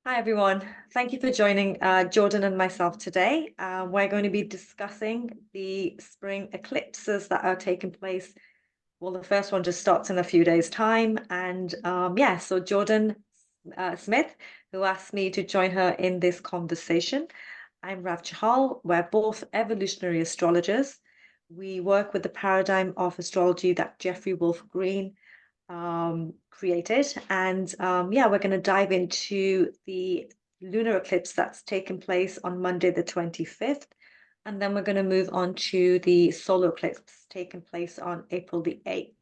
Hi everyone. Thank you for joining Jordan and myself today. We're going to be discussing the spring eclipses that are taking place. Well, the first one just starts in a few days' time. And yeah, so Jordyn Smith, who asked me to join her in this conversation. I'm Rav Chahal. We're both evolutionary astrologers. We work with the paradigm of astrology that Jeffrey Wolf Green created. And yeah, we're going to dive into the lunar eclipse that's taken place on Monday, the 25th. And then we're going to move on to the solar eclipse taking place on April the 8th.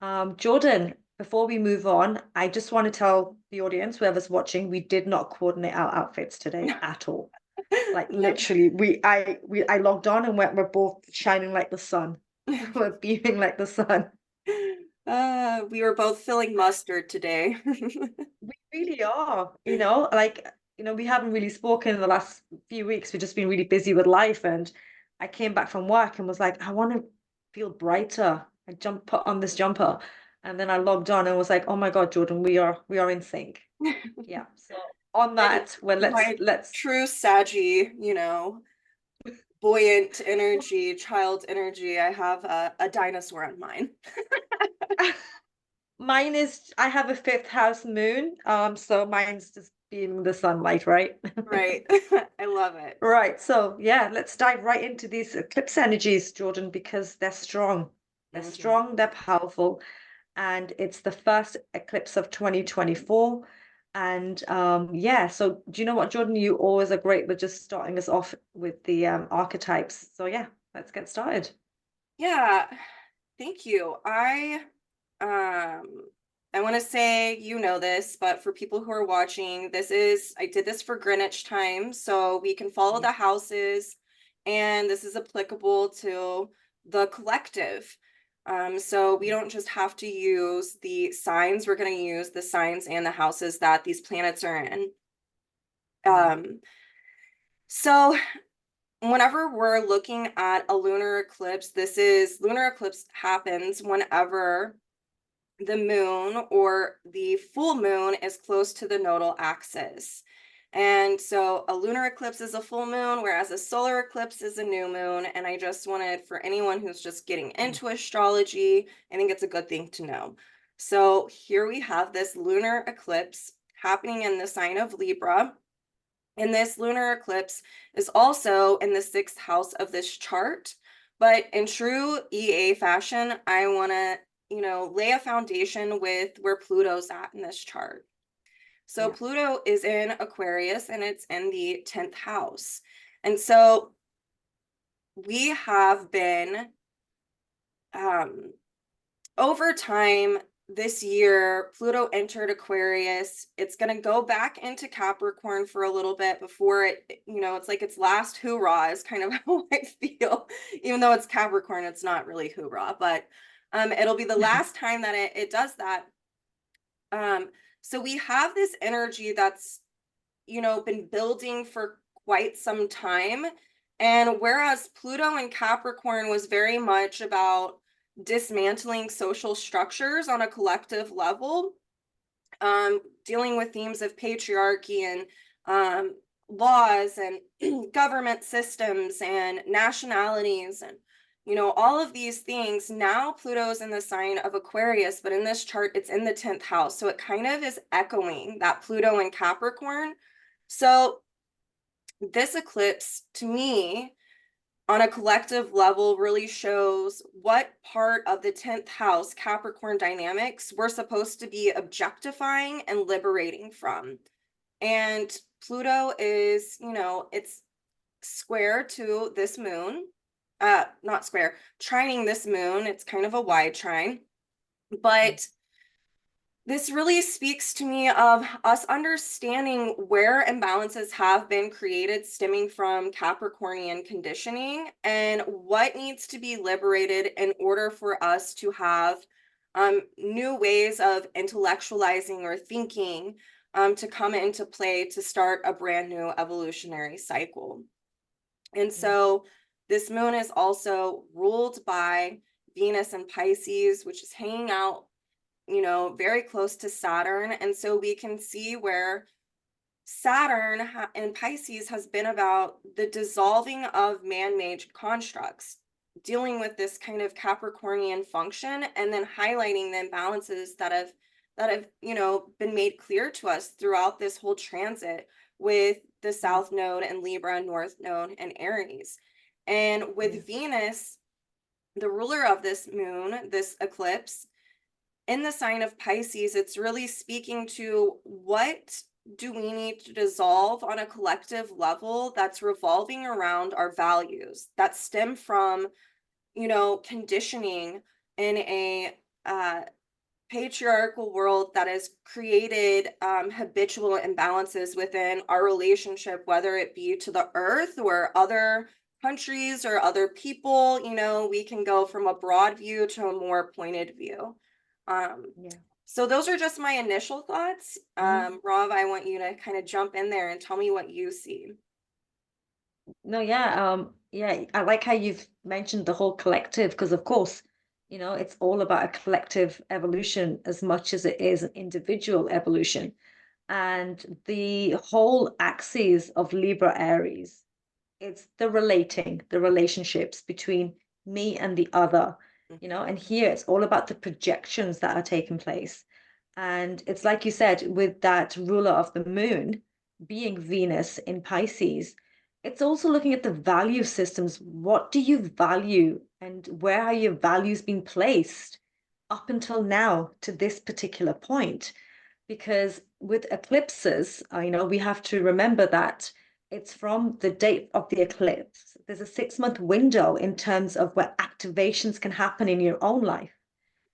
Jordyn, before we move on, I just want to tell the audience, whoever's watching, we did not coordinate our outfits today at all. Like No. literally, I logged on and we're both shining like the sun. We're beaming like the sun. We were both feeling mustard today. We really are, we haven't really spoken in the last few weeks. We've just been really busy with life. And I came back from work and was like, I want to feel brighter. Put on this jumper. And then I logged on and was like, oh my God, Jordyn, we are in sync. Yeah. So on And that, well, my let's true Saggy, buoyant energy, child energy. I have a dinosaur on mine. mine is I have a fifth house moon. So mine's just being the sunlight, right? Right. I love it. Right. So, yeah, let's dive right into these eclipse energies, Jordyn, because they're strong. They're Mhm. strong, they're powerful, and it's the first eclipse of 2024. And yeah, so do you know what, Jordyn? You always are great with just starting us off with the archetypes. So, yeah, let's get started. Yeah, thank you. Um I want to say you know this, but for people who are watching, I did this for Greenwich time, so we can follow Yeah. the houses, and this is applicable to the collective. So we don't just have to use the signs, we're going to use the signs and the houses that these planets are in. Yeah. Um, so whenever we're looking at a lunar eclipse, lunar eclipse happens whenever the moon or the full moon is close to the nodal axis. And so a lunar eclipse is a full moon, whereas a solar eclipse is a new moon. And I just wanted, for anyone who's just getting Mm. into astrology, I think it's a good thing to know. So here we have this lunar eclipse happening in the sign of Libra. And this lunar eclipse is also in the sixth house of this chart. But in true EA fashion, I want to, lay a foundation with where Pluto's at in this chart. So Yeah. Pluto is in Aquarius and it's in the 10th house. And so we have been, um, over time this year, Pluto entered Aquarius. It's going to go back into Capricorn for a little bit before it's like its last hoorah is kind of how I feel. Even though it's Capricorn, it's not really hoorah, but it'll be the last time that it does that. Um, so we have this energy that's, been building for quite some time. And whereas Pluto in Capricorn was very much about dismantling social structures on a collective level, dealing with themes of patriarchy and laws and government systems and nationalities and all of these things. Now Pluto's in the sign of Aquarius, but in this chart it's in the 10th house, so it kind of is echoing that Pluto in Capricorn. So this eclipse to me on a collective level really shows what part of the 10th house Capricorn dynamics we're supposed to be objectifying and liberating from. And Pluto is, it's square to this moon, not square, trining this moon. It's kind of a wide trine, but this really speaks to me of us understanding where imbalances have been created stemming from Capricornian conditioning and what needs to be liberated in order for us to have new ways of intellectualizing or thinking to come into play to start a brand new evolutionary cycle. And Yeah. so this moon is also ruled by Venus and Pisces, which is hanging out very close to Saturn. And so we can see where Saturn in Pisces has been about the dissolving of man-made constructs, dealing with this kind of Capricornian function, and then highlighting the imbalances that have been made clear to us throughout this whole transit with the Mm. South Node and Libra, North Node and Aries. And Yeah. with Venus, the ruler of this moon, this eclipse, in the sign of Pisces, it's really speaking to what do we need to dissolve on a collective level that's revolving around our values that stem from, conditioning in a patriarchal world that has created habitual imbalances within our relationship, whether it be to the earth or other countries or other people. We can go from a broad view to a more pointed view. Um, Yeah. so those are just my initial thoughts. Mhm. Rob, I want you to kind of jump in there and tell me what you see. No, yeah, yeah, I like how you've mentioned the whole collective, because of course, it's all about a collective evolution as much as it is an individual evolution. And the whole axis of Libra Aries, it's the relationships between me and the other, and here it's all about the projections that are taking place. And it's like you said, with that ruler of the moon being Venus in Pisces, it's also looking at the value systems. What do you value and where are your values being placed up until now to this particular point? Because with eclipses, we have to remember that it's from the date of the eclipse. There's a 6-month window in terms of where activations can happen in your own life,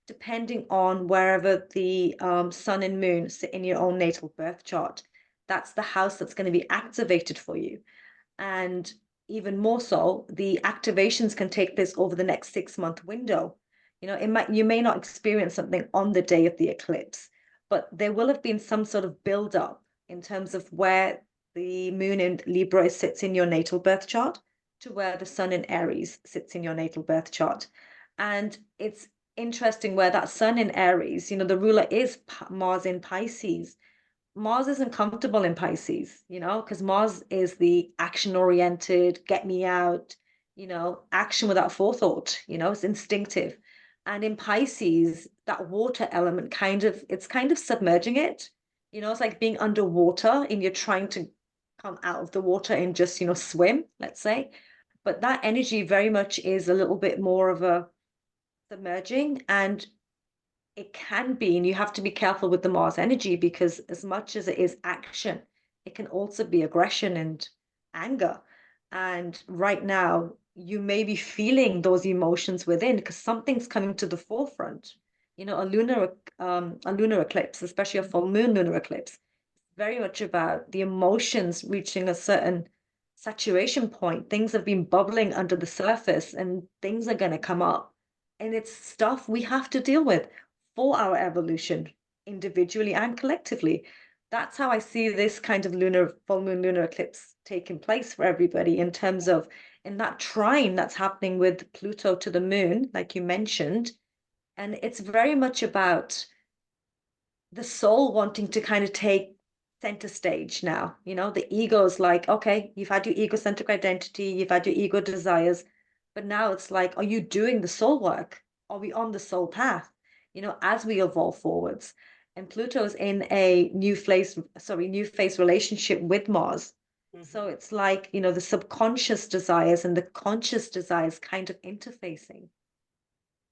depending on wherever the sun and moon sit in your own natal birth chart. That's the house that's going to be activated for you. And even more so, the activations can take place over the next 6-month window. You may not experience something on the day of the eclipse, but there will have been some sort of build up in terms of where the moon in Libra sits in your natal birth chart to where the sun in Aries sits in your natal birth chart. And it's interesting where that sun in Aries, the ruler is Mars in Pisces. Mars isn't comfortable in Pisces, because Mars is the action oriented, get me out, action without forethought, it's instinctive. And in Pisces, that water element it's kind of submerging it. It's like being underwater and you're trying to come out of the water and just, swim, let's say. But that energy very much is a little bit more of a submerging, and it can be, and you have to be careful with the Mars energy, because as much as it is action, it can also be aggression and anger. And right now, you may be feeling those emotions within because something's coming to the forefront. A lunar eclipse, especially a full moon lunar eclipse, very much about the emotions reaching a certain saturation point. Things have been bubbling under the surface and things are going to come up. And it's stuff we have to deal with for our evolution, individually and collectively. That's how I see this kind of full moon lunar eclipse taking place for everybody, in terms of in that trine that's happening with Pluto to the moon, like you mentioned. And it's very much about the soul wanting to kind of take center stage now. The ego's like, okay, you've had your egocentric identity, you've had your ego desires, but now it's like, are you doing the soul work? Are we on the soul path? As we evolve forwards. And Pluto's in a new phase relationship with Mars. So Mhm. it's like, the subconscious desires and the conscious desires kind of interfacing.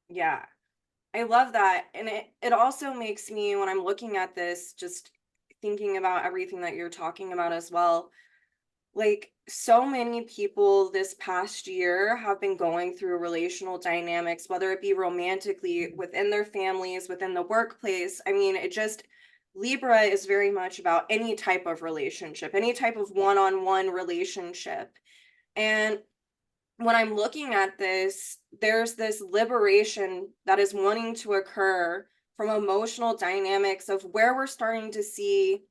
Yeah. I love that. And it also makes me, when I'm looking at this, just thinking about everything that you're talking about as well, like so many people this past year have been going through relational dynamics, whether it be romantically, within their families, within the workplace. I mean, Libra is very much about any type of relationship, any type of Yeah. one-on-one relationship. And when I'm looking at this, there's this liberation that is wanting to occur from emotional dynamics of where we're starting to see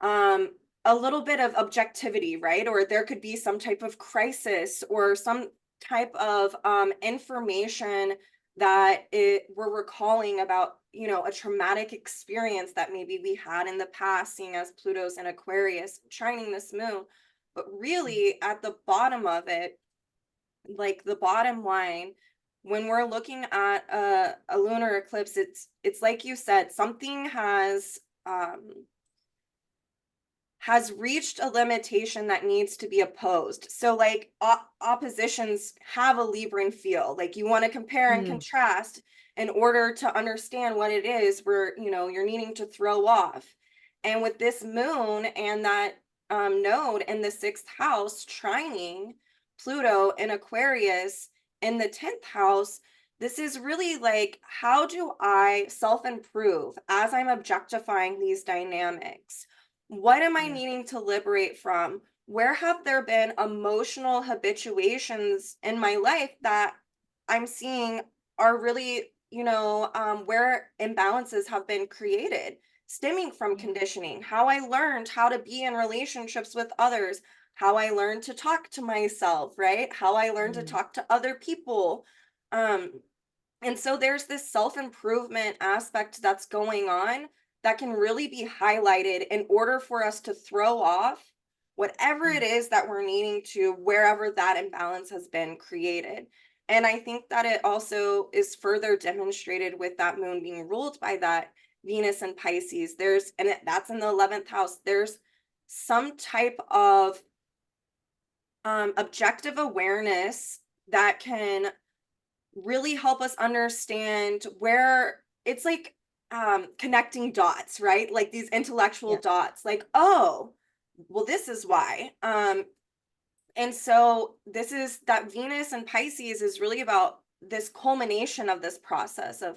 um, a little bit of objectivity, right? Or there could be some type of crisis or some type of information that we're recalling about you know, a traumatic experience that maybe we had in the past, seeing as Pluto's in Aquarius, trining this moon. But really, at the bottom of it, like the bottom line, when we're looking at a lunar eclipse, it's like you said, something has reached a limitation that needs to be opposed. So like oppositions have a Libran feel. Like you want to compare and contrast in order to understand what it is where, you know, you're needing to throw off. And with this moon and that node in the sixth house trining Pluto in Aquarius in the 10th house, this is really like, how do I self-improve as I'm objectifying these dynamics? What am I needing to liberate from? Where have there been emotional habituations in my life that I'm seeing are really, you know, where imbalances have been created, stemming from conditioning, how I learned how to be in relationships with others, how I learned to talk to myself, right? How I learned to talk to other people. Um, and so there's this self-improvement aspect that's going on that can really be highlighted in order for us to throw off whatever it is that we're needing to, wherever that imbalance has been created. And I think that it also is further demonstrated with that moon being ruled by that Venus and Pisces. That's in the 11th house. There's some type of objective awareness that can really help us understand where it's like connecting dots, right? Like these intellectual dots, like, oh, well, this is why. And so this is that Venus and Pisces is really about this culmination of this process of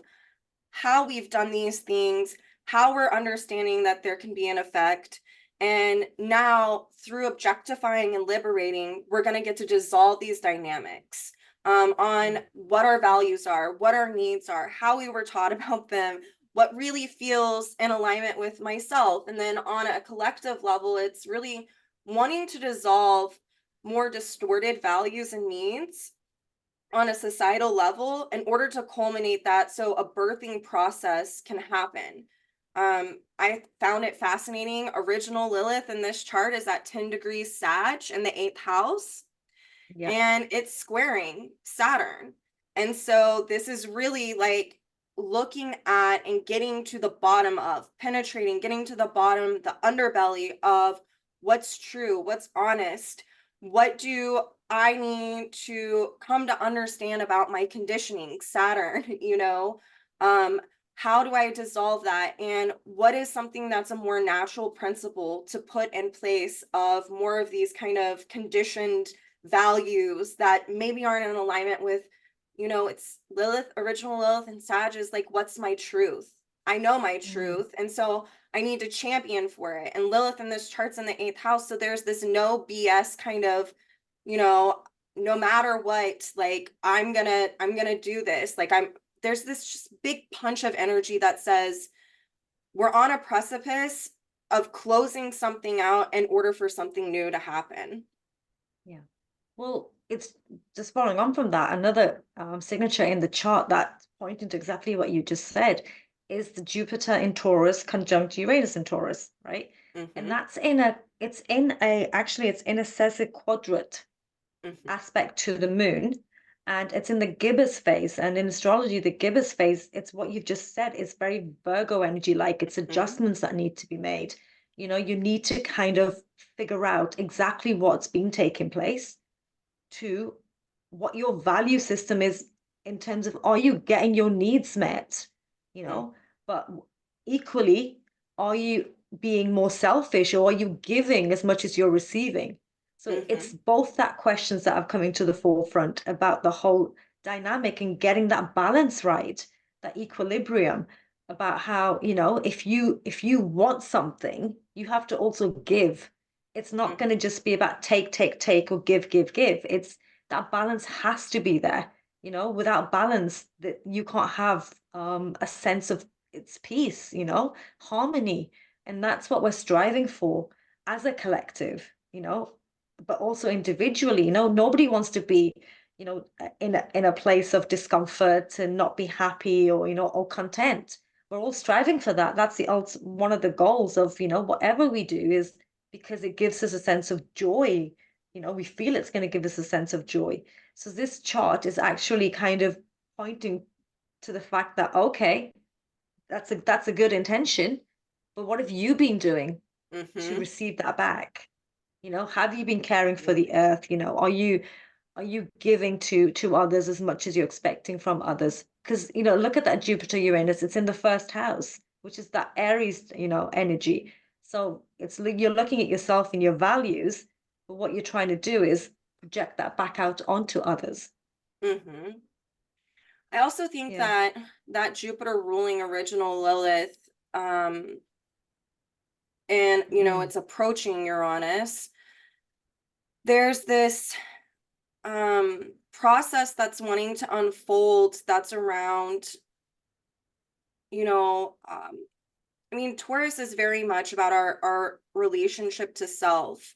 how we've done these things, how we're understanding that there can be an effect. And now, through objectifying and liberating, we're going to get to dissolve these dynamics on what our values are, what our needs are, how we were taught about them, what really feels in alignment with myself. And then on a collective level, it's really wanting to dissolve more distorted values and needs on a societal level in order to culminate that so a birthing process can happen. I found it fascinating. Original Lilith in this chart is at 10 degrees Sag in the 8th house, and it's squaring Saturn. And so this is really like looking at and getting to the bottom of, penetrating, getting to the bottom, the underbelly of what's true, what's honest, what do I need to come to understand about my conditioning, Saturn, you know? How do I dissolve that? And what is something that's a more natural principle to put in place of more of these kind of conditioned values that maybe aren't in alignment with, you know, it's Lilith, original Lilith and Sag is like, what's my truth? I know my truth. And so I need to champion for it. And Lilith in this chart's in the 8th house. So there's this no BS kind of, you know, no matter what, like I'm gonna do this. Like there's this just big punch of energy that says we're on a precipice of closing something out in order for something new to happen. Yeah. Well, it's just following on from that. Another signature in the chart that's pointing to exactly what you just said is the Jupiter in Taurus conjunct Uranus in Taurus, right? And that's actually it's in a sesquiquadrate quadrant aspect to the moon, and it's in the gibbous phase. And in astrology, the gibbous phase, it's what you've just said, it's very Virgo energy, like it's adjustments that need to be made. You know, you need to kind of figure out exactly what's been taking place, to what your value system is in terms of, are you getting your needs met, you know, but equally, are you being more selfish, or are you giving as much as you're receiving? So it's both that questions that are coming to the forefront about the whole dynamic and getting that balance right, that equilibrium, about how, you know, if you want something, you have to also give. It's not going to just be about take, or give. It's that balance has to be there. You know, without balance, that you can't have a sense of its peace, you know, harmony. And that's what we're striving for as a collective, you know, but also individually. You know, nobody wants to be, you know, in a place of discomfort and not be happy, or, you know, or content. we're all striving for that. That's one of the goals of, whatever we do is because it gives us a sense of joy. We feel it's going to give us a sense of joy. So this chart is actually kind of pointing to the fact that, okay, that's a good intention, but what have you been doing to Mm-hmm. receive that back? Have you been caring for the earth? Are you giving to others as much as you're expecting from others? Because look at that Jupiter Uranus, it's in the first house, which is that Aries, energy. So you're looking at yourself and your values, but what you're trying to do is project that back out onto others. Mm-hmm. I also think Yeah. that Jupiter ruling original Lilith, and Mm. it's approaching Uranus. There's this process that's wanting to unfold that's around, you know, um, I mean, Taurus is very much about our relationship to self.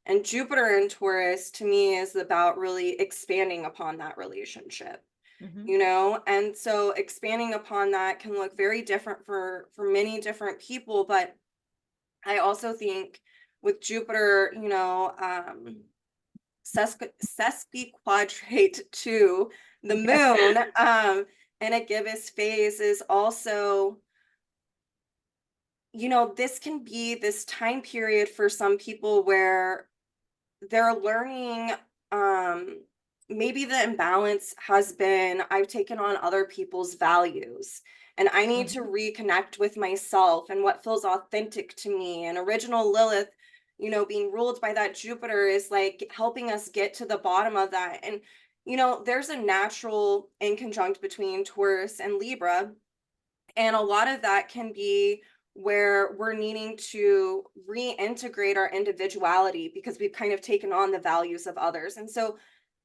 And Jupiter in Taurus to me is about really expanding upon that relationship. Hmm. And so expanding upon that can look very different for many different people, but I also think with Jupiter, sesquiquadrate to the Yes. moon, and a gibbous phase is also, this can be this time period for some people where they're learning, um maybe the imbalance has been I've taken on other people's values and I need to Hmm. reconnect with myself and what feels authentic to me. And original Lilith, being ruled by that Jupiter is like helping us get to the bottom of that. And there's a natural inconjunct between Taurus and Libra, and a lot of that can be where we're needing to reintegrate our individuality because we've kind of taken on the values of others. And so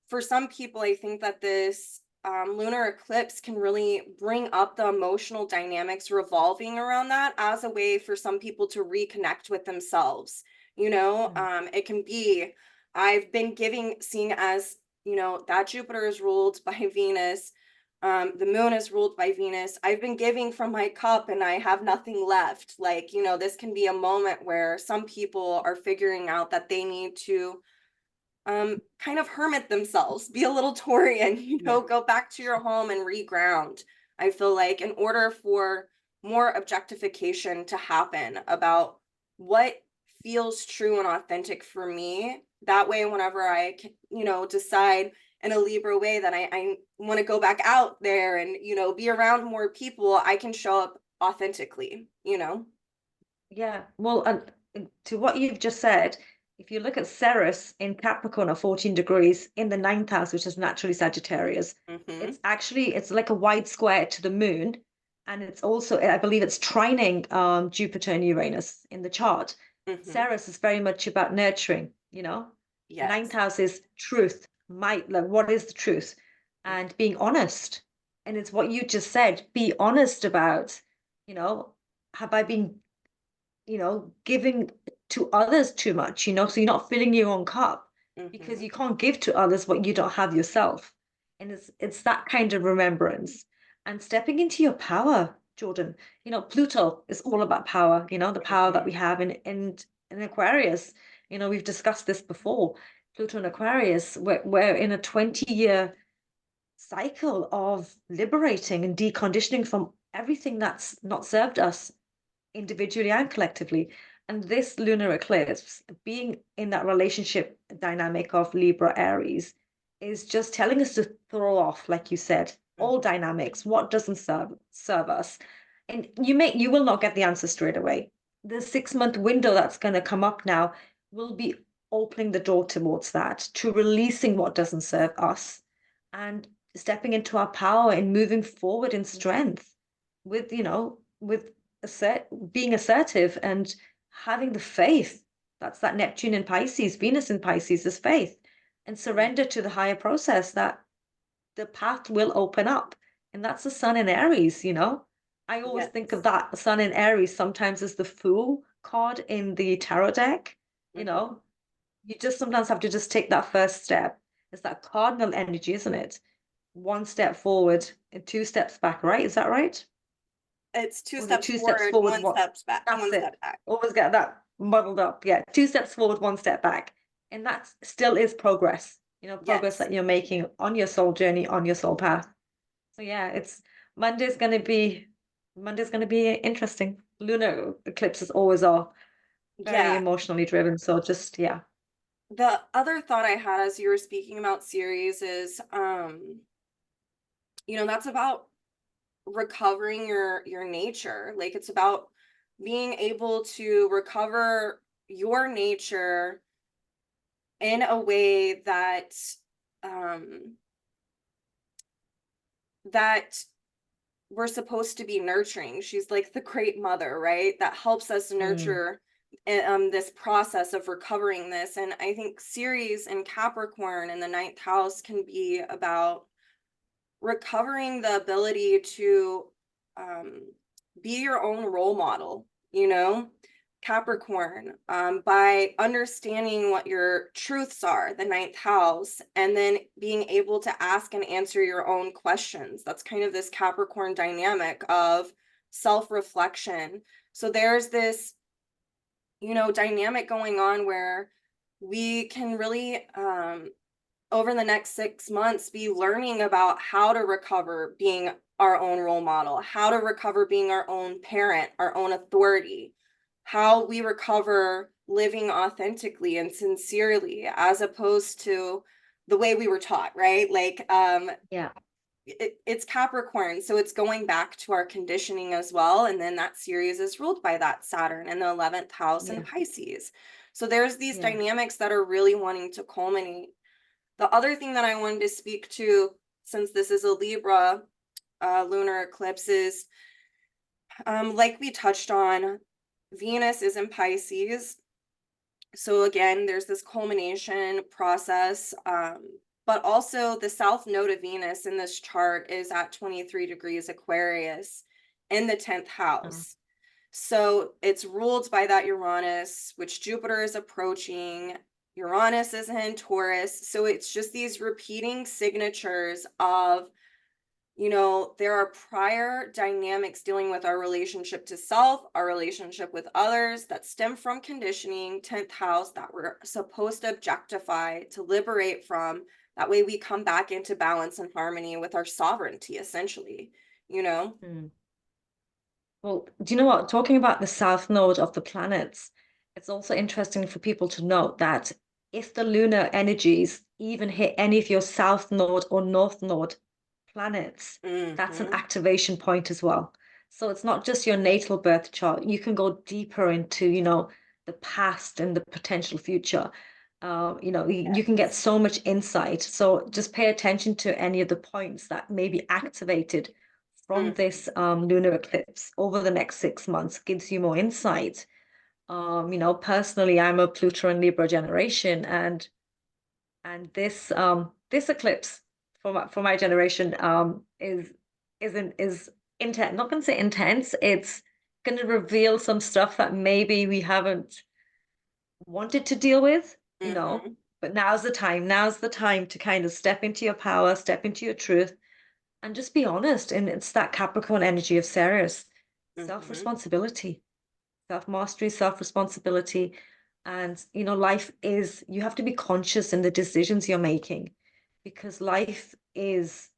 for some people, I think that this lunar eclipse can really bring up the emotional dynamics revolving around that as a way for some people to reconnect with themselves. It can be, I've been seeing as, that Jupiter is ruled by Venus. The moon is ruled by Venus. I've been giving from my cup and I have nothing left. Like, this can be a moment where some people are figuring out that they need to kind of hermit themselves, be a little Taurian, Yeah. go back to your home and reground. I feel like in order for more objectification to happen about what feels true and authentic for me, that way, whenever I, decide in a Libra way that I want to go back out there and, be around more people, I can show up authentically. Yeah. Well, and to what you've just said, if you look at Ceres in Capricorn at 14 degrees in the ninth house, which is naturally Sagittarius, Mm-hmm. it's like a wide square to the moon. And it's also, I believe it's trining Jupiter and Uranus in the chart. Mm-hmm. Ceres is very much about nurturing. Ninth Yes. house is truth, might, like what is the truth? And being honest. And it's what you just said, be honest about, you know, have I been giving to others too much, so you're not filling your own cup because Mm-hmm. you can't give to others what you don't have yourself. And it's that kind of remembrance and stepping into your power, Jordyn. Pluto is all about power, the power that Mm-hmm. we have in Aquarius. We've discussed this before. Pluto and Aquarius, we're in a 20-year cycle of liberating and deconditioning from everything that's not served us individually and collectively. And this lunar eclipse, being in that relationship dynamic of Libra Aries, is just telling us to throw off, like you said, all dynamics, what doesn't serve us. And you will not get the answer straight away. The 6 month window that's going to come up now will be opening the door towards that, to releasing what doesn't serve us and stepping into our power and moving forward in strength with being assertive and having the faith. That's that Neptune in Pisces, Venus in Pisces is faith, and Mm-hmm. surrender to the higher process that the path will open up. And that's the sun in Aries. I always think of Yes. that sun in Aries sometimes as the Fool card in the tarot deck. You Mm-hmm. know, you just sometimes have to just take that first step. It's that cardinal energy, isn't it? One step forward and two steps back, right? Is that right? It's two Was it steps 2 steps forward, forward? one What? steps back, That's one it. step back. Always get that muddled up. Yeah, 2 steps forward, 1 step back. And that still is progress, progress Yes. that you're making on your soul journey, on your soul path. So yeah, it's Monday's gonna be Monday's gonna be interesting. Lunar eclipses always are very Yeah. emotionally driven. So just yeah. The other thought I had as you were speaking about series is, that's about recovering your nature. Like it's about being able to recover your nature in a way um that we're supposed to be nurturing. She's like the great mother, right? That helps us Mm, nurture this process of recovering this. And I think Ceres and Capricorn in the ninth house can be about recovering the ability to um, be your own role model, Capricorn, by understanding what your truths are, the ninth house, and then being able to ask and answer your own questions. That's kind of this Capricorn dynamic of self-reflection. So there's this, dynamic going on where we can really over the next 6 months be learning about how to recover being our own role model, how to recover being our own parent, our own authority, how we recover living authentically and sincerely as opposed to the way we were taught, right? Like yeah, it's Capricorn, so it's going back to our conditioning as well. And then that series is ruled by that Saturn in the 11th house in yeah, Pisces. So there's these yeah. dynamics that are really wanting to culminate. The other thing that I wanted to speak to, since this is a Libra lunar eclipse, is like we touched on, Venus is in Pisces. So again, there's this culmination process, but also the south node of Venus in this chart is at 23 degrees Aquarius in the 10th Uh, house. So it's ruled by that Uranus, which Jupiter is approaching. Uranus is in Taurus. So it's just these repeating signatures of, there are prior dynamics dealing with our relationship to self, our relationship with others that stem from conditioning, 10th house, that we're supposed to objectify, to liberate from. That way we come back into balance and harmony with our sovereignty, essentially. mm. Well, do you know what? Talking about the south node of the planets, it's also interesting for people to note that if the lunar energies even hit any of your south node or north node planets, that's an Mm-hmm. activation point as well. So it's not just your natal birth chart. You can go deeper into, the past and the potential future. You can get Yes. so much insight. So just pay attention to any of the points that may be activated from Mm-hmm. this lunar eclipse over the next 6 months. Gives you more insight. Personally, I'm a Pluto and Libra generation, and this eclipse for my generation is intense. Not gonna say intense. It's gonna reveal some stuff that maybe we haven't wanted to deal with, Mm-hmm. but now's the time. Now's the time to kind of step into your power, step into your truth, and just be honest. And it's that Capricorn energy of Ceres, Mm-hmm. self-responsibility, self-mastery, self-responsibility. And life is, you have to be conscious in the decisions you're making, because life is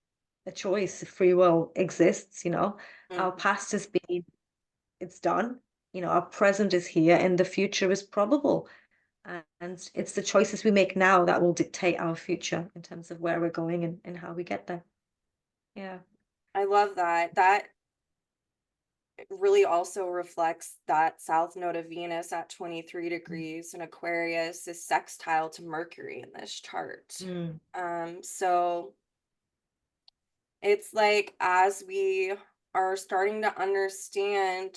a choice. Free will exists. Our Mm-hmm. past has been, it's done. Our present is here, and the future is probable. And it's the choices we make now that will dictate our future in terms of where we're going and how we get there. Yeah. I love that. That really also reflects that south node of Venus at 23 degrees in Aquarius is sextile to Mercury in this chart. Mm, So it's like as we are starting to understand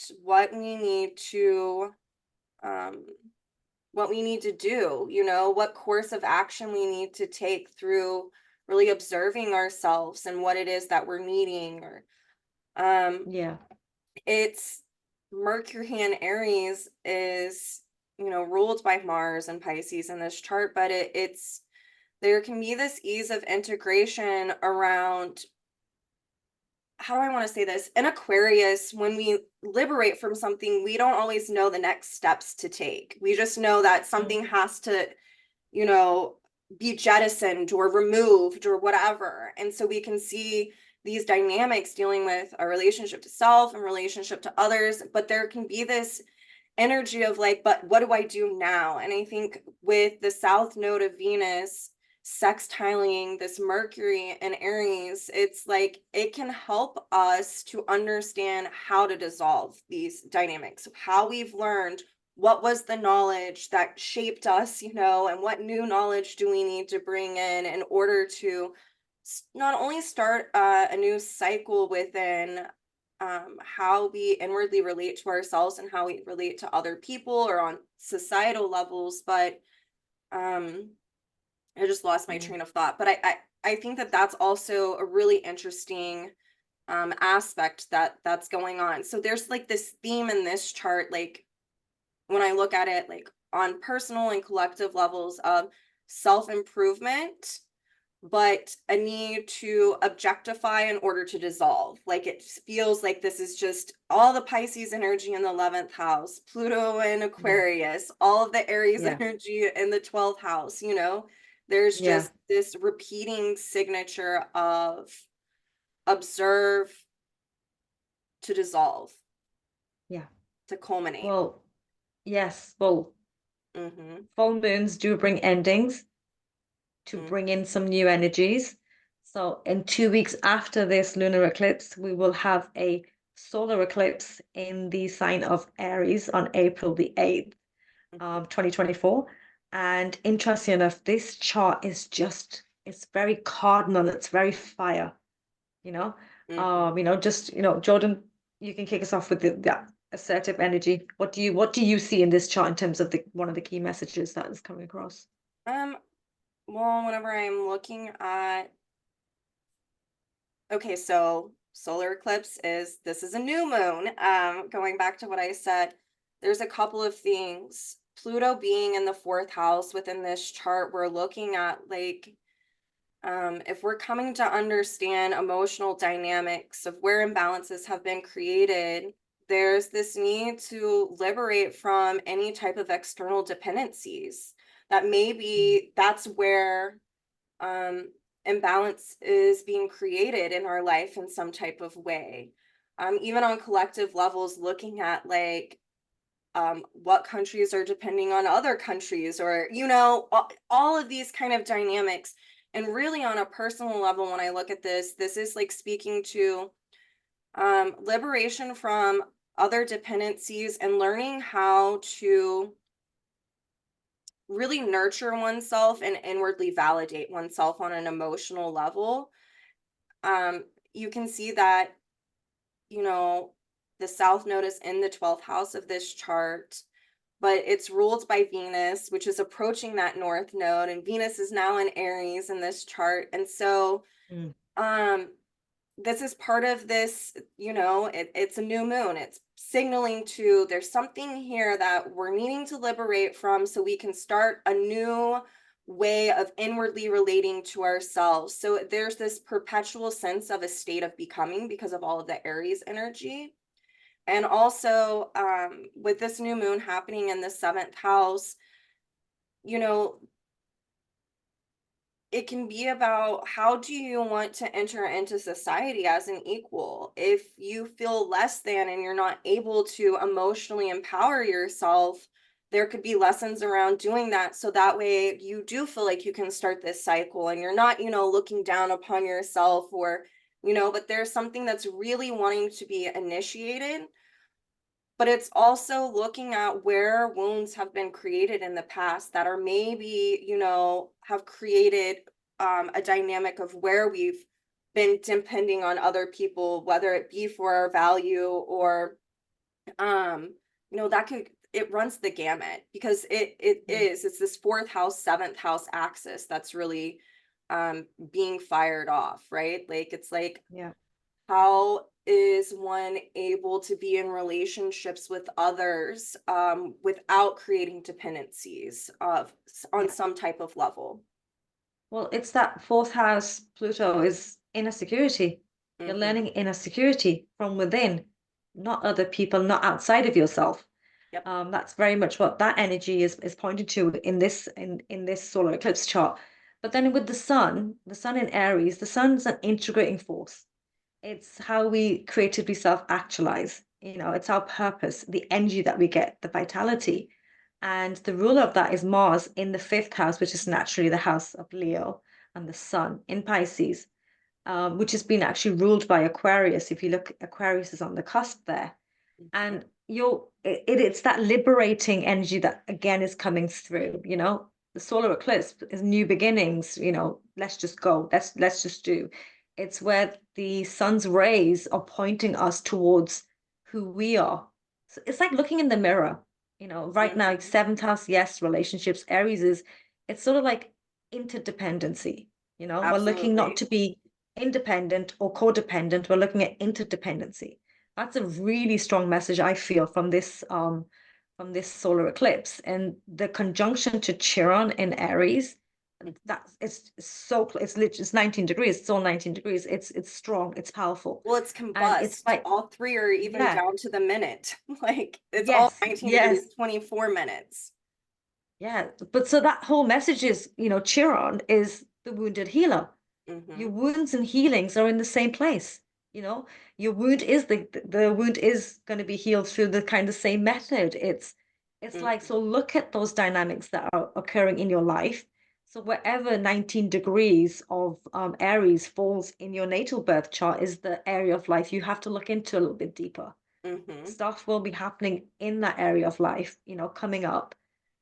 um, what we need to do, what course of action we need to take through really observing ourselves and what it is that we're needing, or um, yeah. it's Mercury in Aries is, ruled by Mars and Pisces in this chart, but it's there can be this ease of integration around how do I want to say this? In Aquarius, when we liberate from something, we don't always know the next steps to take. We just know that Mm, something has to, you know, be jettisoned or removed or whatever. And so we can see these dynamics dealing with a relationship to self and relationship to others, but there can be this energy of like, but what do I do now? And I think with the South Node of Venus sextiling this Mercury and Aries, it's like it can help us to understand how to dissolve these dynamics, how we've learned what was the knowledge that shaped us, you know, and what new knowledge do we need to bring in order to not only start a new cycle within how we inwardly relate to ourselves and how we relate to other people or on societal levels, but I just lost my yeah. train of thought. But I think that that's also a really interesting aspect that's going on. So there's like this theme in this chart, like when I look at it, like on personal and collective levels of self-improvement, but a need to objectify in order to dissolve. Like it feels like this is just all the Pisces energy in the 11th house, Pluto in Yeah. Aquarius, all of the Aries Yeah. energy in the 12th house, you know, there's Yeah. just this repeating signature of observe to dissolve, Yeah. to culminate. Well, yes. Well, Mm-hmm. full moons do bring endings to Mm-hmm. bring in some new energies. So, in 2 weeks after this lunar eclipse, we will have a solar eclipse in the sign of Aries on April the 8th, 2024. And interesting enough, this chart is just, it's very cardinal, it's very fire, you know. Mm-hmm. Just, Jordyn, you can kick us off with that assertive energy. What do you see in this chart in terms of the one of the key messages that is coming across? Um, well, whenever I'm looking at, okay, so solar eclipse is, this is a new moon. Going back to what I said, there's a couple of things. Pluto being in the fourth house within this chart, we're looking at like, if we're coming to understand emotional dynamics of where imbalances have been created, there's this need to liberate from any type of external dependencies. That Mm, maybe that's where um, imbalance is being created in our life in some type of way. Even on collective levels, looking at like what countries are depending on other countries, or, you know, all of these kind of dynamics. And really, on a personal level, when I look at this is like speaking to liberation from other dependencies and learning how to really nurture oneself and inwardly validate oneself on an emotional level. You can see that, you know, the South Node is in the 12th house of this chart, but it's ruled by Venus, which is approaching that North Node, and Venus is now in Aries in this chart. And so, mm, um, this is part of this, you know, it's a new moon. It's signaling to, there's something here that we're needing to liberate from so we can start a new way of inwardly relating to ourselves. So there's this perpetual sense of a state of becoming because of all of the Aries energy. And also, with this new moon happening in the seventh house, you know, it can be about how do you want to enter into society as an equal. If you feel less than and you're not able to emotionally empower yourself, there could be lessons around doing that. So that way you do feel like you can start this cycle and you're not, you know, looking down upon yourself or, you know, but there's something that's really wanting to be initiated, but it's also looking at where wounds have been created in the past that are maybe, you know, have created a dynamic of where we've been depending on other people, whether it be for our value or, um, you know, that could, it runs the gamut because yeah. it's this fourth house, seventh house axis that's really being fired off, right? Like it's like, Yeah. how is one able to be in relationships with others without creating dependencies of on Yeah. some type of level? Well, it's that fourth house Pluto is inner security. You're Mm-hmm. learning inner security from within, not other people, not outside of yourself. Yep. That's very much what that energy is pointed to in this solar eclipse chart. But then with the sun in Aries, the sun's an integrating force. It's how we creatively self-actualize. It's our purpose, the energy that we get, the vitality. And the ruler of that is Mars in the fifth house, which is naturally the house of Leo, and the sun in Pisces, which has been actually ruled by Aquarius. If you look, Aquarius is on the cusp there. Mm-hmm. And it's that liberating energy that again is coming through. The solar eclipse is new beginnings. Let's just go, let's just do. It's where the sun's rays are pointing us towards who we are. So it's like looking in the mirror. Right now, Mm-hmm. seventh house, yes, relationships. Aries is, it's sort of like interdependency. We're looking not Absolutely. to be independent or codependent, we're looking at interdependency. That's a really strong message I feel from this solar eclipse. And the conjunction to Chiron in Aries, that it's 19 degrees, it's all 19 degrees. It's strong, it's powerful. Well, it's And it's combust. like, All three are even yeah, down to the minute. Like it's all yes, 19 yes, degrees, 24 minutes. yeah. But so that whole message is, Chiron is the wounded healer. Your Mm-hmm. wounds and healings are in the same place. you know your wound is the wound is going to be healed through the kind of same method. It's like, Mm-hmm. so look at those dynamics that are occurring in your life. So wherever 19 degrees of Aries falls in your natal birth chart is the area of life you have to look into a little bit deeper. Mm-hmm. Stuff will be happening in that area of life, coming up.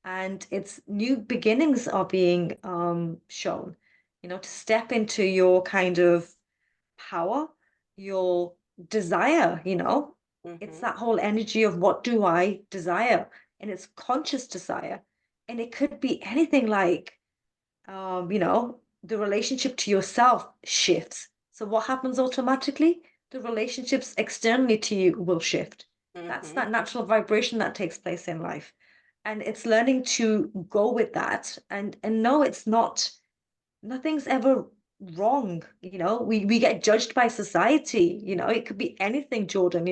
And it's new beginnings are being shown, to step into your kind of power, your desire. It's Mm-hmm. that whole energy of what do I desire? And it's conscious desire. And it could be anything like, the relationship to yourself shifts. So what happens automatically? The relationships externally to you will shift. That's Mm-hmm. that natural vibration that takes place in life. And it's learning to go with that and know it's not, nothing's ever wrong. We get judged by society. It could be anything, Jordyn.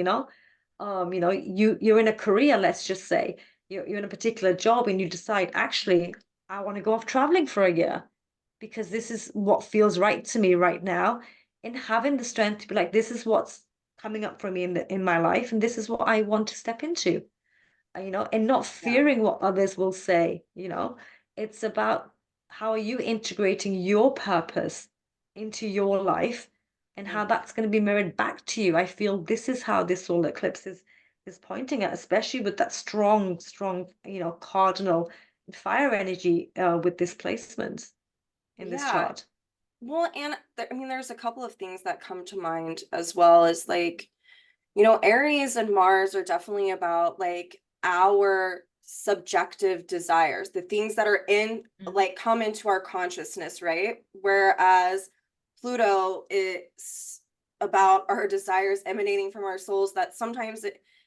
You're in a career, let's just say you're in a particular job and you decide, actually, I want to go off traveling for a year because this is what feels right to me right now. And having the strength to be like, this is what's coming up for me in my life, and this is what I want to step into. And not Yeah. fearing what others will say. It's about, how are you integrating your purpose into your life and how Mm-hmm. that's going to be mirrored back to you. I feel this is how this solar eclipse is pointing at, especially with that strong, cardinal fire energy with displacements in this Yeah. chart. Well, and I mean, there's a couple of things that come to mind as well as like, Aries and Mars are definitely about like our subjective desires, the things that are in Mhm. like come into our consciousness, right? Whereas Pluto is about our desires emanating from our souls that sometimes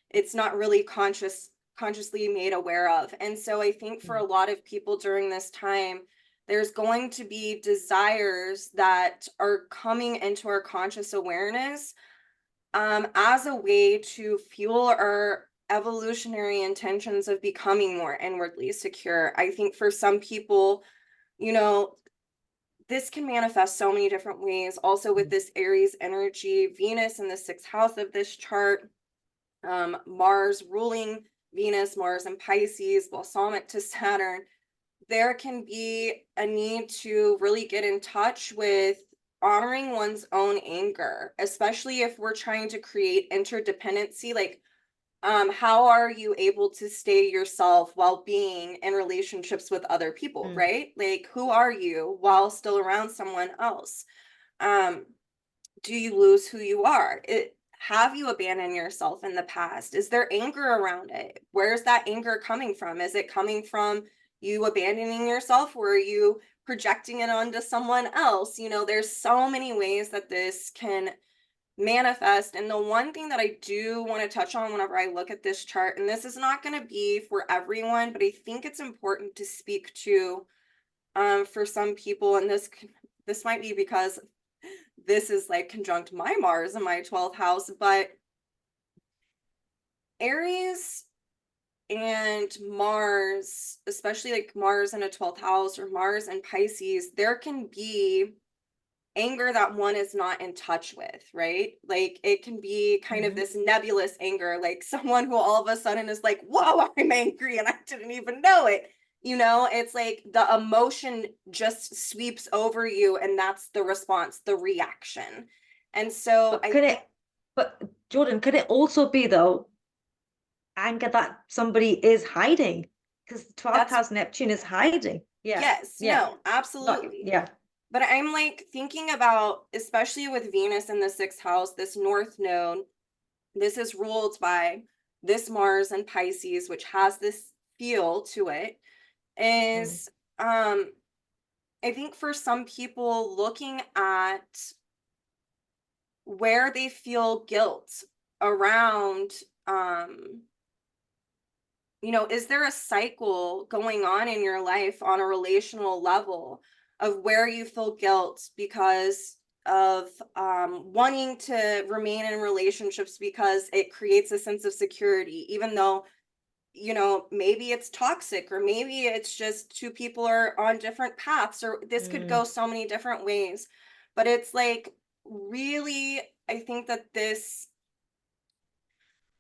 it's not really consciously made aware of. And so I think for a lot of people during this time, there's going to be desires that are coming into our conscious awareness as a way to fuel our evolutionary intentions of becoming more inwardly secure. I think for some people, you know, this can manifest so many different ways. Also, with this Aries energy, Venus in the sixth house of this chart, Mars ruling Venus, Mars and Pisces, balsamic to Saturn, there can be a need to really get in touch with honoring one's own anger, especially if we're trying to create interdependency. Like, how are you able to stay yourself while being in relationships with other people, Mm. right? Like, who are you while still around someone else? Um, do you lose who you are? Have you abandoned yourself in the past? Is there anger around it? Where's that anger coming from? Is it coming from you abandoning yourself, or are you projecting it onto someone else? There's so many ways that this can manifest. And the one thing that I do want to touch on whenever I look at this chart, and this is not going to be for everyone, but I think it's important to speak to for some people, and this might be because this is like conjunct my Mars in my 12th house, but Aries and Mars, especially like Mars in a 12th house or Mars and Pisces, there can be anger that one is not in touch with, right? Like it can be kind of Mhm. this nebulous anger, like someone who all of a sudden is like, whoa, I'm angry and I didn't even know it. You know, it's like the emotion just sweeps over you, and that's the response, the reaction. And so But I could think it, but Jordyn, could it also be though anger that somebody is hiding? Because 12th that's, house Neptune is hiding. Yeah, yes, yeah, no, not, absolutely. yeah. But I'm like thinking about, especially with Venus in the sixth house, this North Node, this is ruled by this Mars and Pisces, which has this feel to it, Mm, is I think for some people looking at where they feel guilt around is there a cycle going on in your life on a relational level of where you feel guilt because of wanting to remain in relationships because it creates a sense of security, even though, maybe it's toxic, or maybe it's just two people are on different paths, or this could mm, go so many different ways. But it's like, really, I think that this,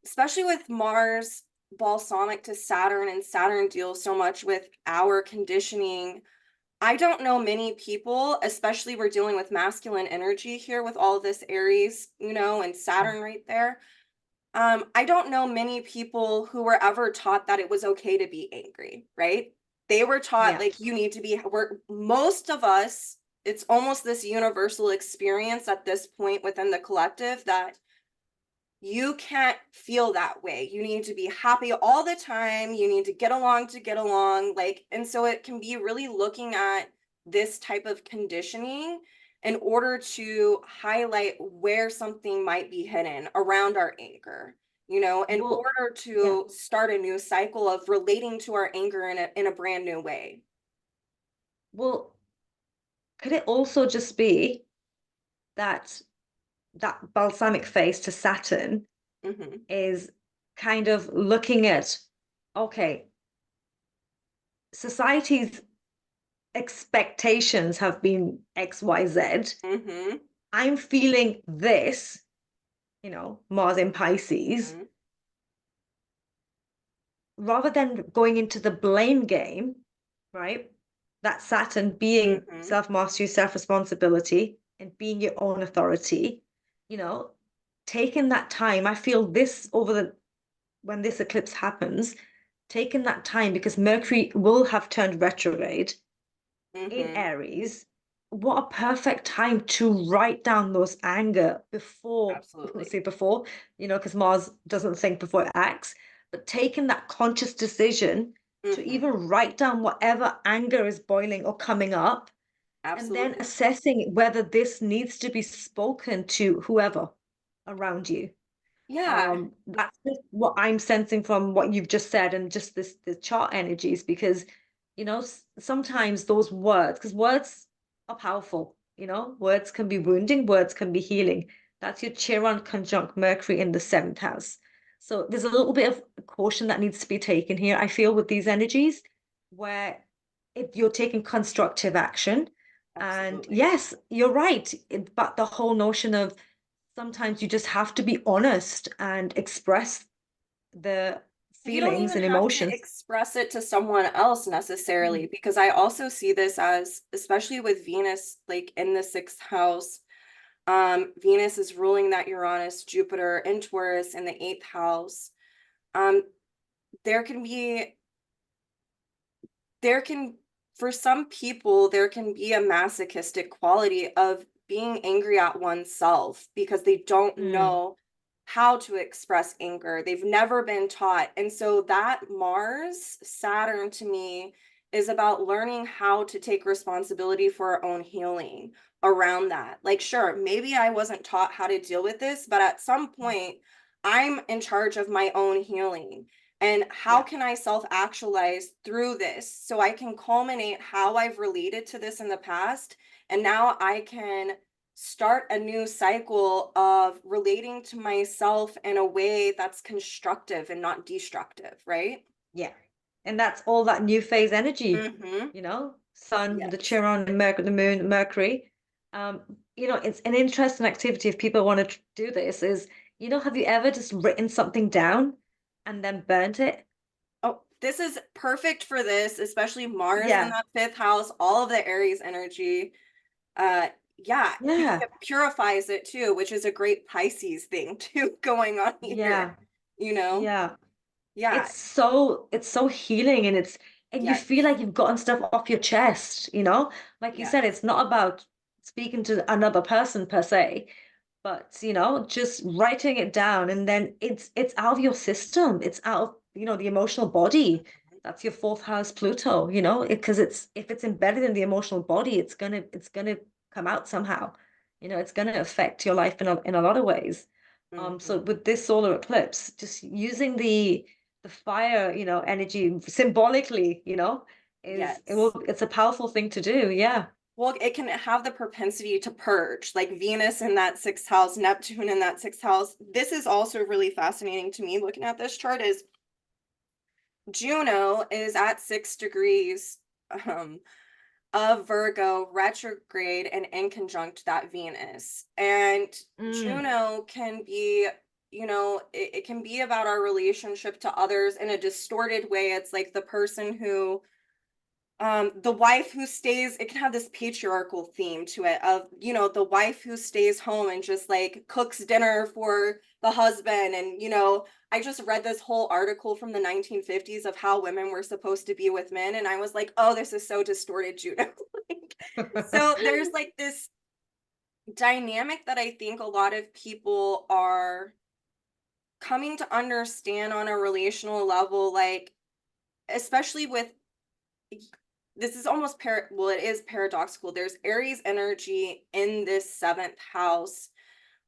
especially with Mars balsamic to Saturn, and Saturn deals so much with our conditioning. I don't know many people, especially we're dealing with masculine energy here with all this Aries, and mm. Saturn right there. I don't know many people who were ever taught that it was okay to be angry, right? They were taught Yeah. like you need to be, most of us, it's almost this universal experience at this point within the collective that you can't feel that way. You need to be happy all the time. You need to get along. Like, and so it can be really looking at this type of conditioning in order to highlight where something might be hidden around our anger, in Well, order yeah. to start a new cycle of relating to our anger in a brand new way. Well, could it also just be that that balsamic face to Saturn Hmm. is kind of looking at, okay, society's expectations have been XYZ. Hmm. I'm feeling this, Mars in Pisces, Hmm. rather than going into the blame game, right? That Saturn being Hmm. self mastery, self responsibility, and being your own authority, you know, taking that time. I feel this over the when this eclipse happens, taking that time because Mercury will have turned retrograde in Hmm. Aries. What a perfect time to write down those anger before, let's Absolutely. say before, because Mars doesn't think before it acts, but taking that conscious decision to Hmm. even write down whatever anger is boiling or coming up, and then Absolutely. assessing whether this needs to be spoken to whoever around you. Yeah. That's just what I'm sensing from what you've just said and just the chart energies, because sometimes those words, because words are powerful, words can be wounding, words can be healing. That's your Chiron conjunct Mercury in the seventh house. So there's a little bit of caution that needs to be taken here, I feel, with these energies, where if you're taking constructive action, and Absolutely. yes, you're right, but the whole notion of sometimes you just have to be honest and express the You don't feelings even and have to emotions. express it to someone else necessarily, Mm, because I also see this as, especially with Venus, like in the sixth house, Venus is ruling that Uranus, Jupiter, and Taurus in the eighth house. Um, there can be, there can, for some people, there can be a masochistic quality of being angry at oneself because they don't mm, know how to express anger. They've never been taught. And so that Mars, Saturn to me is about learning how to take responsibility for our own healing around that. Like, sure, maybe I wasn't taught how to deal with this, but at some point, I'm in charge of my own healing. And how yeah. can I self actualize through this so I can culminate how I've related to this in the past? And now I can start a new cycle of relating to myself in a way that's constructive and not destructive, right? Yeah. And that's all that new phase energy, Mm-hmm. Sun with the Yes. Chiron and Mercury, the moon, Mercury. Um, it's an interesting activity if people want to do this is, have you ever just written something down and then burnt it? Oh, this is perfect for this, especially Mars in Yeah. that fifth house, all of the Aries energy. Uh, yeah, because Yeah. it purifies it too, which is a great Pisces thing too going on here, Yeah. you know? Yeah. Yeah, It's so healing, and you yes, feel like you've gotten stuff off your chest, like you said, yes. it's not about speaking to another person per se, but just writing it down, and then it's out of your system, it's out of the emotional body. That's your fourth house Pluto, because it's if it's embedded in the emotional body, it's gonna come out somehow. It's gonna affect your life in a lot of ways. So Mhm. with this solar eclipse, just using the fire, energy symbolically, Yes. it's a powerful thing to do. Yeah. Well, it can have the propensity to purge, like Venus in that sixth house, Neptune in that sixth house. This is also really fascinating to me looking at this chart is Juno is at 6 degrees um, of Virgo retrograde and in conjunct that Venus. And Mm, Juno can be, it can be about our relationship to others in a distorted way. It's like the person who the wife who stays, it can have this patriarchal theme to it of, the wife who stays home and just like cooks dinner for the husband. And, I just read this whole article from the 1950s of how women were supposed to be with men. And I was like, oh, this is so distorted, Juno. Like, so there's like this dynamic that I think a lot of people are coming to understand on a relational level, like, especially with this is almost well, it is paradoxical. There's Aries energy in this seventh house.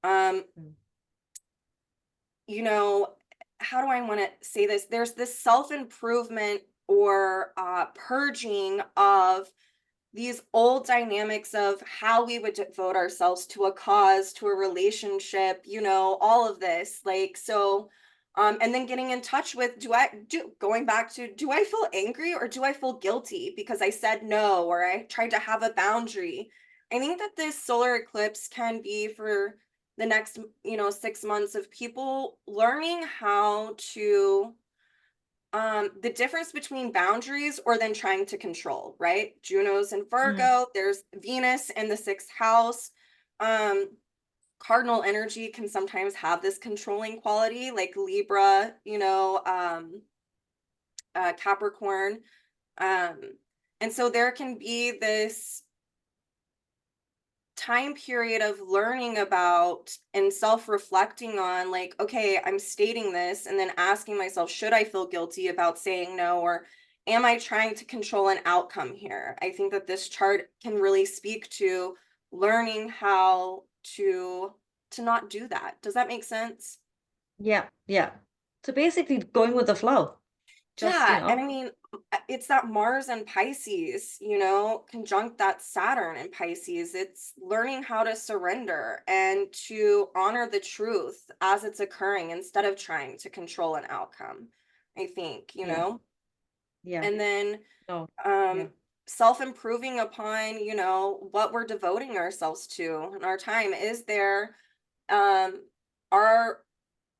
Um, mm, you know, how do I want to say this? There's this self-improvement or purging of these old dynamics of how we would devote ourselves to a cause, to a relationship, all of this. Like, so, and then getting in touch with going back to, do I feel angry or do I feel guilty because I said no or I tried to have a boundary? I think that this solar eclipse can be for the next, 6 months of people learning how to the difference between boundaries or then trying to control, right? Juno's in mm. Virgo, there's Venus in the sixth house. um Cardinal energy can sometimes have this controlling quality, like Libra, Capricorn. um and so there can be this time period of learning about and self-reflecting on, like, okay, I'm stating this and then asking myself, should I feel guilty about saying no, or am I trying to control an outcome here? I think that this chart can really speak to learning how to not do that. Does that make sense? Yeah. Yeah. So basically going with the flow. Just, Yeah, and I mean, it's that Mars and Pisces, conjunct that Saturn and Pisces. It's learning how to surrender and to honor the truth as it's occurring instead of trying to control an outcome, I think, yeah. Yeah. and then No. Yeah. um self-improving upon, what we're devoting ourselves to in our time. Is there um are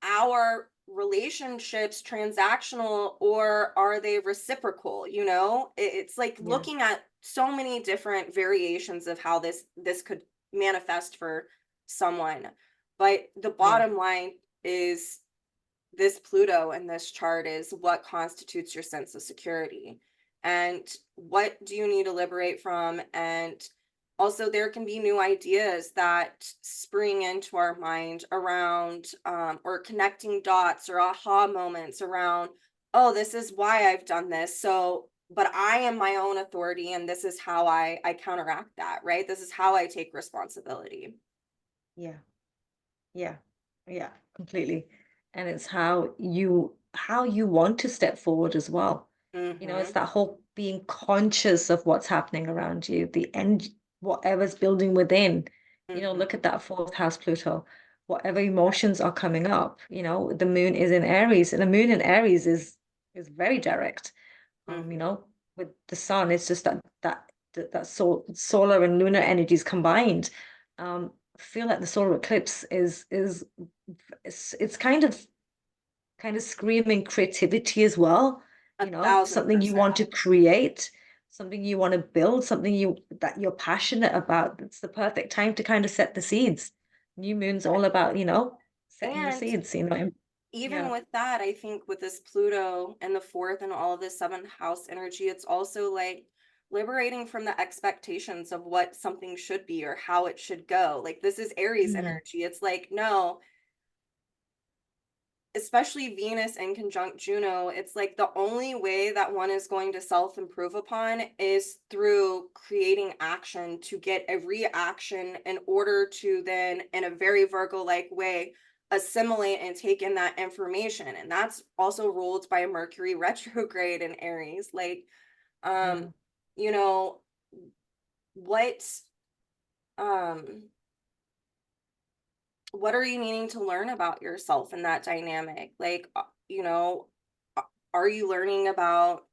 our relationships transactional or are they reciprocal? It's like Yeah. looking at so many different variations of how this could manifest for someone, but the Yeah. bottom line is this Pluto in this chart is what constitutes your sense of security and what do you need to liberate from. And also there can be new ideas that spring into our mind around or connecting dots or aha moments around, oh, this is why I've done this, so but I am my own authority and this is how I counteract that, right? This is how I take responsibility. Yeah. Yeah. Yeah. Completely. And it's how you want to step forward as well. It's Mm-hmm. that whole being conscious of what's happening around you, the end, whatever's building within. Look at that fourth house Pluto. Whatever emotions are coming up, the moon is in Aries, and the moon in Aries is very direct. Mm-hmm. With the sun, it's just that solar and lunar energies combined. I feel like the solar eclipse is it's kind of screaming creativity as well. A thousand Something you want percent. to create, something you want to build, something that you're passionate about. It's the perfect time to kind of set the seeds. New moon's all about, setting the And seeds, even yeah. with that, I think with this Pluto and the fourth and all of this seventh house energy, it's also like liberating from the expectations of what something should be or how it should go. Like this is Aries Mm, energy. It's like, no, especially Venus in conjunct Juno, it's like the only way that one is going to self-improve upon is through creating action to get a reaction in order to then, in a very Virgo-like way, assimilate and take in that information. And that's also ruled by Mercury retrograde in Aries. Like, yeah. you know, what um what are you needing to learn about yourself in that dynamic? Like, are you learning about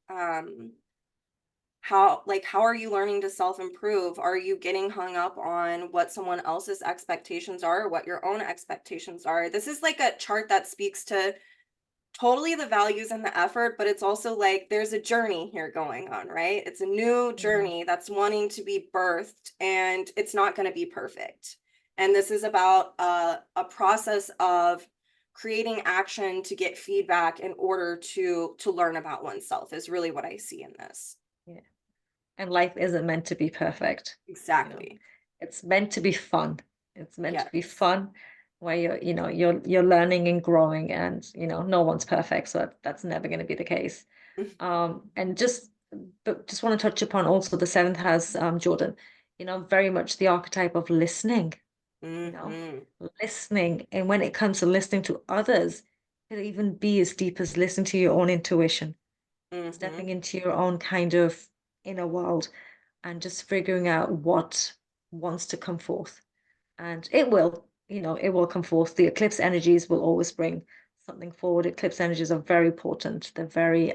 how are you learning to self-improve? Are you getting hung up on what someone else's expectations are or what your own expectations are? This is like a chart that speaks to totally the values and the effort, but it's also like there's a journey here going on, right? It's a new Yeah. journey that's wanting to be birthed, and it's not going to be perfect. And this is about a process of creating action to get feedback in order to learn about oneself is really what I see in this. Yeah. And life isn't meant to be perfect. you know Exactly. it's meant to be fun. It's meant to be Yes. fun, where you're learning and growing, and no one's perfect, so that's never going to be the case. And just want to touch upon also the seventh house, Jordan, very much the archetype of listening, you know Mm-hmm. listening. And when it comes to listening to others, it'll even be as deep as listening to your own intuition, Mm-hmm. stepping into your own kind of inner world, and just figuring out what wants to come forth. And it will come forth. The eclipse energies will always bring something forward. Eclipse energies are very important. They're very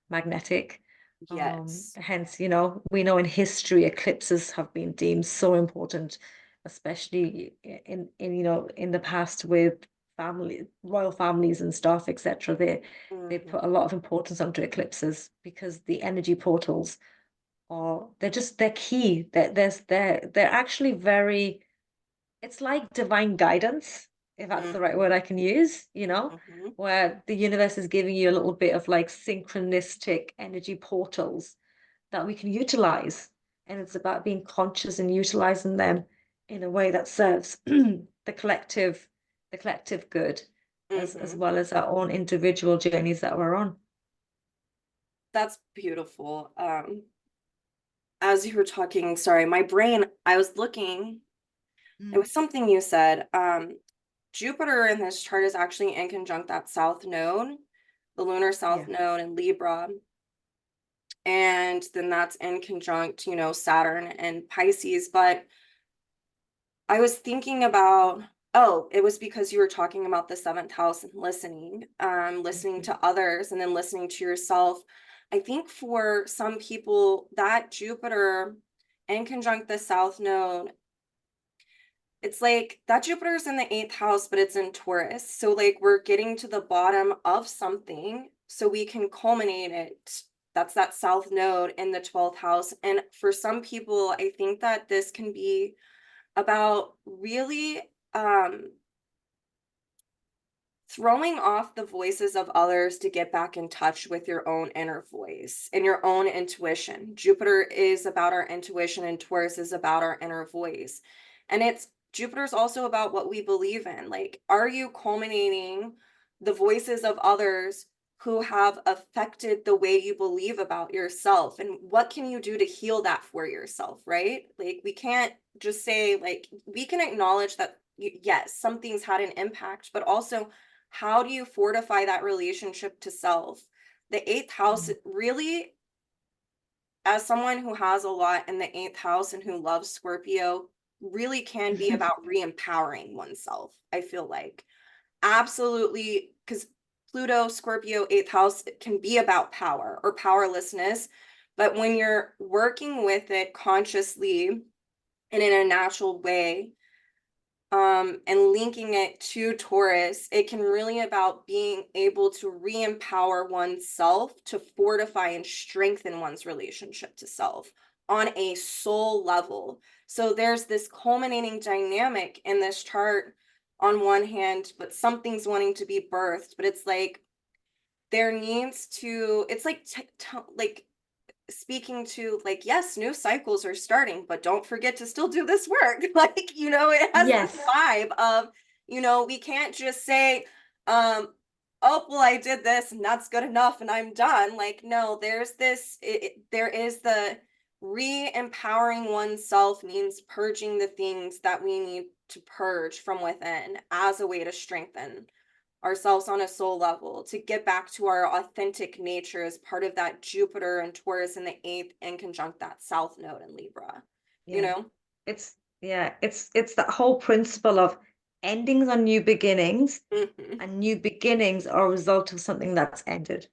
magnetic. Yes. Hence, we know in history eclipses have been deemed so important, especially in the past with royal families and stuff, etc. They Mm-hmm. put a lot of importance onto eclipses because the energy portals they're key. They're actually very, it's like divine guidance, if that's the right Mm-hmm. word I can use, Mm-hmm. where the universe is giving you a little bit of like synchronistic energy portals that we can utilize. And it's about being conscious and utilizing them in a way that serves the collective good, as Mm-hmm. well as our own individual journeys that we're on. That's beautiful. As you were talking, sorry, my brain, I was looking, it Mm. was something you said. Jupiter in this chart is actually in conjunct that south node, the lunar south Yeah. node in Libra. And then that's in conjunct, Saturn and Pisces. But I was thinking about, oh, it was because you were talking about the seventh house and listening Mhm. to others and then listening to yourself. I think for some people, that Jupiter in conjunct the south node, it's like that Jupiter's in the eighth house, but it's in Taurus. So, like, we're getting to the bottom of something so we can culminate it. That's that south node in the 12th house. And for some people, I think that this can be about really throwing off the voices of others to get back in touch with your own inner voice and your own intuition. Jupiter is about our intuition and Taurus is about our inner voice. And it's Jupiter's also about what we believe in. Like, are you culminating the voices of others who have affected the way you believe about yourself? And what can you do to heal that for yourself, right? Like, we can't just say, like, we can acknowledge that, yes, some things had an impact, but also how do you fortify that relationship to self? The eighth house Mm. really, as someone who has a lot in the eighth house and who loves Scorpio, really can be about re-empowering oneself, I feel like. Absolutely, because Pluto, Scorpio, eighth house can be about power or powerlessness. But when you're working with it consciously and in a natural way, and linking it to Taurus, it can really about being able to re-empower oneself to fortify and strengthen one's relationship to self on a soul level. So there's this culminating dynamic in this chart on one hand, but something's wanting to be birthed, but it's like there needs to, it's like like speaking to, like, yes, new cycles are starting, but don't forget to still do this work. Like, it has this Yes. vibe of, we can't just say, oh, well, I did this and that's good enough and I'm done. Like, no, there's this, there is the re-empowering oneself means purging the things that we need to purge from within as a way to strengthen ourselves on a soul level, to get back to our authentic nature as part of that Jupiter and Taurus in the eighth and conjunct that South Node in Libra, you Yeah. know? It's that whole principle of endings are new beginnings, Hmm. and new beginnings are a result of something that's ended.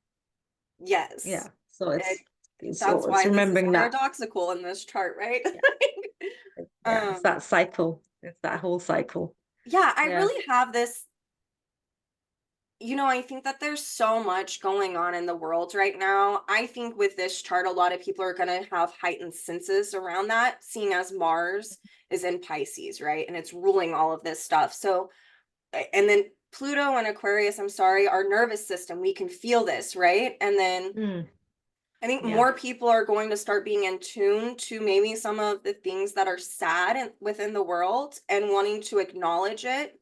Yes. Yeah. So It, that's it's why this is remembering that. paradoxical in this chart, right? Yeah. Yeah. It's um, that cycle. It's that whole cycle. yeah, I Yeah. really have this. I think that there's so much going on in the world right now. I think with this chart, a lot of people are going to have heightened senses around that, seeing as Mars is in Pisces, right? And it's ruling all of this stuff. So, and then Pluto and Aquarius, I'm sorry, our nervous system, we can feel this, right? And then Mm, I think yeah. more people are going to start being in tune to maybe some of the things that are sad within the world and wanting to acknowledge it.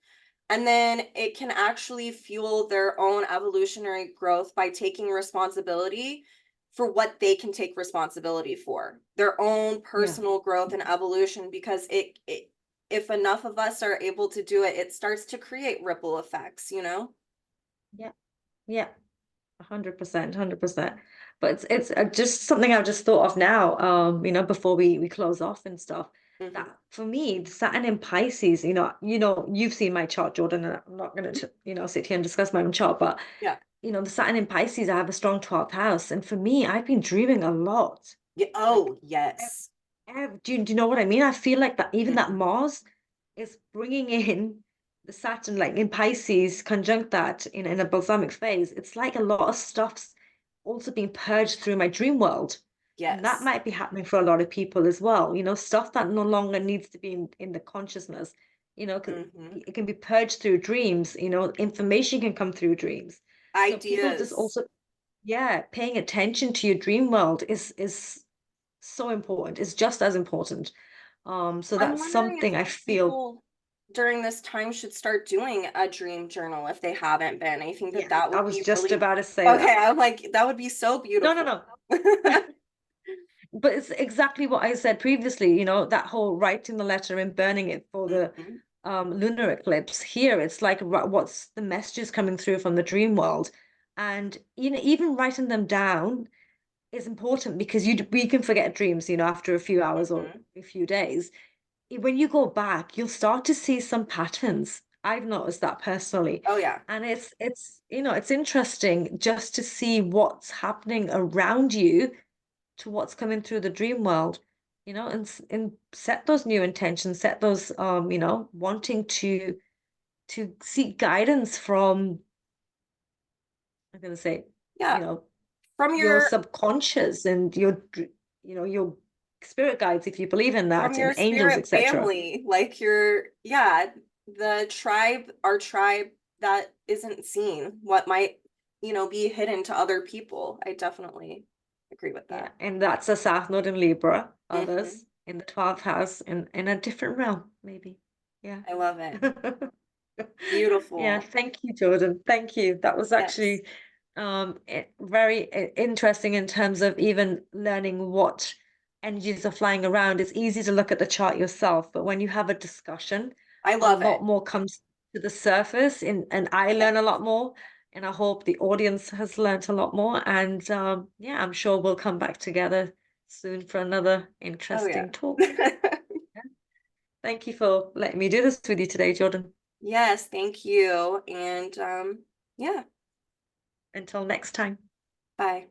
And then it can actually fuel their own evolutionary growth by taking responsibility for what they can take responsibility for, their own Yeah. personal growth and evolution, because if enough of us are able to do it, it starts to create ripple effects, you know? Yeah. Yeah. 100%, 100%. But it's just something I've just thought of now, before we close off and stuff, Hmm. that for me, the Saturn in Pisces, you've seen my chart, Jordan, and I'm not going to, sit here and discuss my own chart, but, Yeah. the Saturn in Pisces, I have a strong 12th house. And for me, I've been dreaming a lot. Yeah. Like, Oh, yes. do you know what I mean? I feel like that even that Hmm. Mars is bringing in the Saturn, like in Pisces, conjunct that in a balsamic phase. It's like a lot of stuff's also being purged through my dream world. And that Yes. might be happening for a lot of people as well. Stuff that no longer needs to be in the consciousness, 'cause Hmm. it can be purged through dreams, information can come through dreams. So people just Ideas. also, yeah, paying attention to your dream world is so important. It's just as important. So I'm that's wondering if something I feel, people during this time should start doing a dream journal if they haven't been. I think that yeah, that I would was be just really about to say okay. that. I'm like, that would be so No, no, beautiful. no. But it's exactly what I said previously, that whole writing the letter and burning it for the Mhm. lunar eclipse. Here, it's like what's the messages coming through from the dream world. And even writing them down is important because we can forget dreams, after a few hours or Mhm. a few days. When you go back, you'll start to see some patterns. I've noticed that personally. Oh yeah. And it's interesting just to see what's happening around you to what's coming through the dream world, and set those new intentions, set those wanting to seek guidance from, I'm gonna say, you Yeah. know, From your your subconscious and your spirit guides, if you believe in from that, your and angels, spirit etc. family, like your, yeah, the tribe, our tribe that isn't seen, what might, be hidden to other people. I definitely agree with Yeah, that. and that's a South Node in Libra, Hmm. others in the 12th house in a different realm, maybe. Yeah. I love it. Yeah, Beautiful. thank you, Jordan. Thank you. That was Yes. actually very interesting in terms of even learning what energies are flying around. It's easy to look at the chart yourself, but when you have a discussion, I a love it. lot more comes to the surface, and I Yeah. learn a lot more, and I hope the audience has learned a lot more. And yeah, I'm sure we'll come back together soon for another Oh yeah. interesting talk. Thank you for letting me do this with you today, Jordyn. Yes, thank you. And yeah, Until next time. bye.